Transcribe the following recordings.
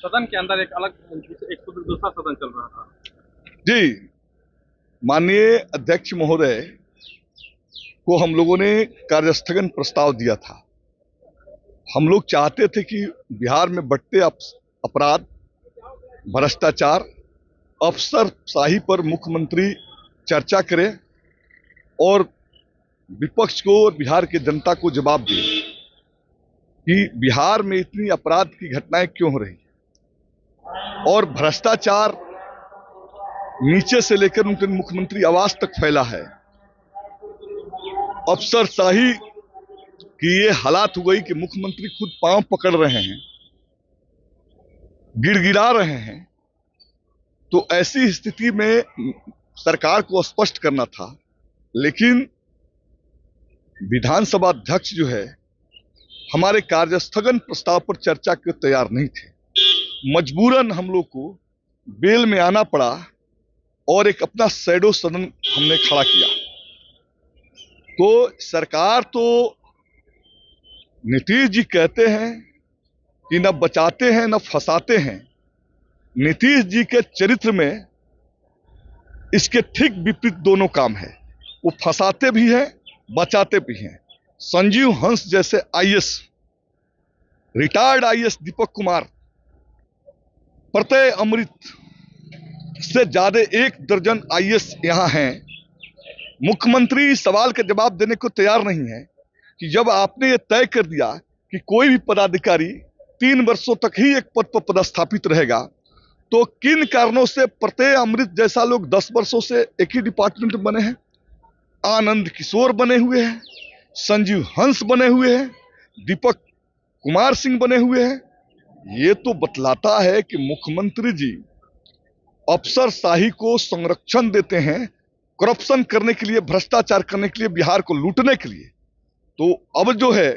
सदन के अंदर एक अलग एक दूसरा सदन चल रहा था। जी, माननीय अध्यक्ष महोदय को हम लोगों ने कार्यस्थगन प्रस्ताव दिया था। हम लोग चाहते थे कि बिहार में बढ़ते अपराध, भ्रष्टाचार, अफसरशाही पर मुख्यमंत्री चर्चा करें और विपक्ष को और बिहार की जनता को जवाब दे कि बिहार में इतनी अपराध की घटनाएं क्यों हो रही और भ्रष्टाचार नीचे से लेकर उनके मुख्यमंत्री आवास तक फैला है। अफसरशाही की ये हालात हो गई कि मुख्यमंत्री खुद पांव पकड़ रहे हैं, गिड़गिड़ा रहे हैं। तो ऐसी स्थिति में सरकार को स्पष्ट करना था, लेकिन विधानसभा अध्यक्ष जो है हमारे कार्यस्थगन प्रस्ताव पर चर्चा के तैयार नहीं थे। मजबूरन हम लोग को बेल में आना पड़ा और एक अपना शैडो सदन हमने खड़ा किया। तो सरकार तो नीतीश जी कहते हैं कि न बचाते हैं न फंसाते हैं। नीतीश जी के चरित्र में इसके ठीक विपरीत दोनों काम है। वो फंसाते भी हैं, बचाते भी हैं। संजीव हंस जैसे IAS, retired IAS Deepak Kumar, प्रत्यय अमृत से ज्यादा 1 दर्जन आईएएस यहां हैं। मुख्यमंत्री सवाल का जवाब देने को तैयार नहीं है कि जब आपने ये तय कर दिया कि कोई भी पदाधिकारी 3 वर्षों तक ही एक पद पर पदस्थापित रहेगा, तो किन कारणों से प्रत्यय अमृत जैसा लोग 10 वर्षों से एक ही डिपार्टमेंट में बने हैं, आनंद किशोर बने हुए हैं, संजीव हंस बने हुए हैं, दीपक कुमार सिंह बने हुए हैं। ये तो बतलाता है कि मुख्यमंत्री जी अफसरशाही को संरक्षण देते हैं, करप्शन करने के लिए, भ्रष्टाचार करने के लिए, बिहार को लूटने के लिए। तो अब जो है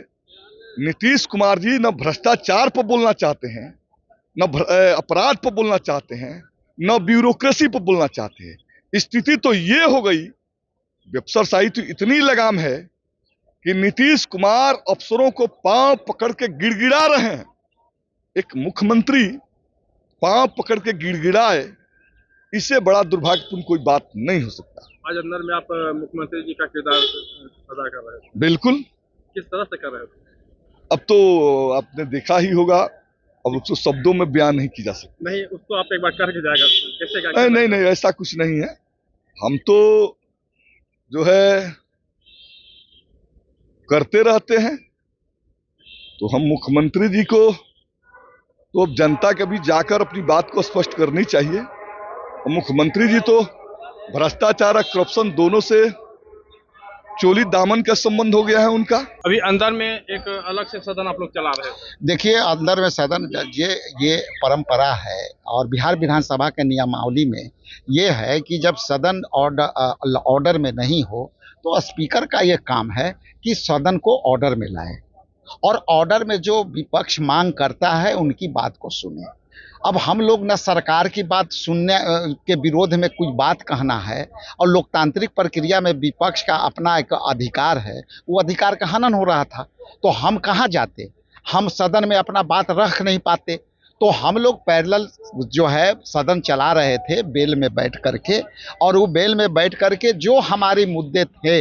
नीतीश कुमार जी न भ्रष्टाचार पर बोलना चाहते हैं, न अपराध पर बोलना चाहते हैं, न ब्यूरोक्रेसी पर बोलना चाहते हैं। स्थिति तो ये हो गई, अफसरशाही तो इतनी लगाम है कि नीतीश कुमार अफसरों को पांव पकड़ के गिड़गिड़ा रहे हैं। एक मुख्यमंत्री पांव पकड़ के गिड़गिड़ाए, इससे बड़ा दुर्भाग्यपूर्ण कोई बात नहीं हो सकता। आज अंदर में आप मुख्यमंत्री जी का किरदार अदा कर रहे थे। बिल्कुल। किस तरह से कर रहे थे? अब तो आपने देखा ही होगा, अब उसको शब्दों में बयान नहीं की जा सकता। नहीं, उसको आप एक बार करके जाएगा, कैसे क्या? नहीं नहीं, ऐसा कुछ नहीं है। हम तो जो है करते रहते हैं। तो हम मुख्यमंत्री जी को तो अब जनता के भी जाकर अपनी बात को स्पष्ट करनी चाहिए। मुख्यमंत्री जी तो भ्रष्टाचार और करप्शन दोनों से चोली दामन का संबंध हो गया है उनका। अभी अंदर में एक अलग से सदन आप लोग चला रहे थे। देखिए, अंदर में सदन ये परंपरा है और बिहार विधानसभा के नियमावली में ये है कि जब सदन ऑर्डर में नहीं हो तो स्पीकर का ये काम है कि सदन को ऑर्डर में लाए और ऑर्डर में जो विपक्ष मांग करता है उनकी बात को सुने। अब हम लोग न सरकार की बात सुनने के विरोध में कुछ बात कहना है, और लोकतांत्रिक प्रक्रिया में विपक्ष का अपना एक अधिकार है, वो अधिकार का हनन हो रहा था। तो हम कहाँ जाते, हम सदन में अपना बात रख नहीं पाते। तो हम लोग पैरेलल जो है सदन चला रहे थे बेल में बैठ करके, और वो बेल में बैठ करके जो हमारे मुद्दे थे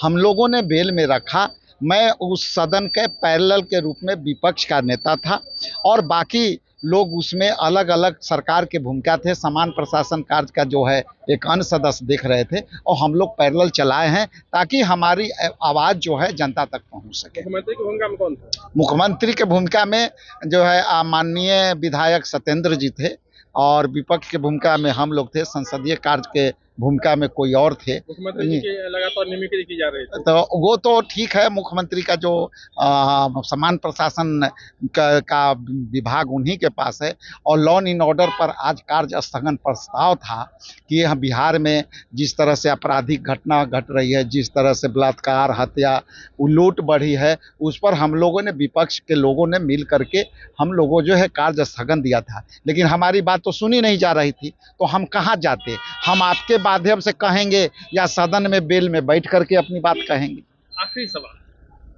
हम लोगों ने बेल में रखा। मैं उस सदन के पैरेलल के रूप में विपक्ष का नेता था और बाकी लोग उसमें अलग अलग सरकार के भूमिका थे। समान प्रशासन कार्य का जो है एक अन्य सदस्य देख रहे थे और हम लोग पैरेलल चलाए हैं ताकि हमारी आवाज़ जो है जनता तक पहुंच सके। मुख्यमंत्री की भूमिका में कौन था? मुख्यमंत्री के भूमिका में जो है माननीय विधायक सत्येंद्र जी थे और विपक्ष की भूमिका में हम लोग थे, संसदीय कार्य के भूमिका में कोई और थे। मुख्यमंत्री जी की लगातार मिमिक्री की जा रही थी। तो वो तो ठीक है, मुख्यमंत्री का जो समान प्रशासन का विभाग उन्हीं के पास है। और लॉ एंड ऑर्डर पर आज कार्य स्थगन प्रस्ताव था कि यहाँ बिहार में जिस तरह से आपराधिक घटना घट रही है, जिस तरह से बलात्कार, हत्या, लूट बढ़ी है, उस पर हम लोगों ने, विपक्ष के लोगों ने मिल करके हम लोगों जो है कार्य स्थगन दिया था। लेकिन हमारी बात तो सुनी नहीं जा रही थी, तो हम कहाँ जाते? हम आपके माध्यम से कहेंगे या सदन में बेल में बैठ करके अपनी बात कहेंगे? आखिरी सवाल,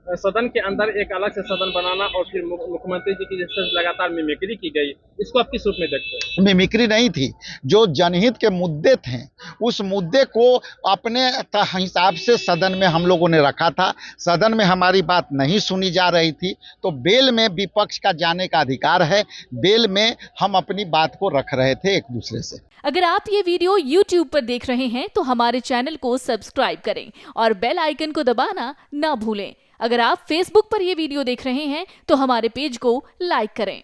सदन के अंदर एक अलग से सदन बनाना और फिर मुख्यमंत्री जी की जिस तरह लगातार मिमिक्री की गई, इसको आप किस रूप में देखते हैं? मिमिक्री नहीं थी, जो जनहित के मुद्दे थे उस मुद्दे को अपने हिसाब से सदन में हम लोगों ने रखा था। सदन में हमारी बात नहीं सुनी जा रही थी, तो बेल में विपक्ष का जाने का अधिकार है। बेल में हम अपनी बात को रख रहे थे एक दूसरे से। अगर आप ये वीडियो YouTube पर देख रहे हैं तो हमारे चैनल को सब्सक्राइब करें और बेल आइकन को दबाना ना भूलें। अगर आप Facebook पर ये वीडियो देख रहे हैं तो हमारे पेज को लाइक करें।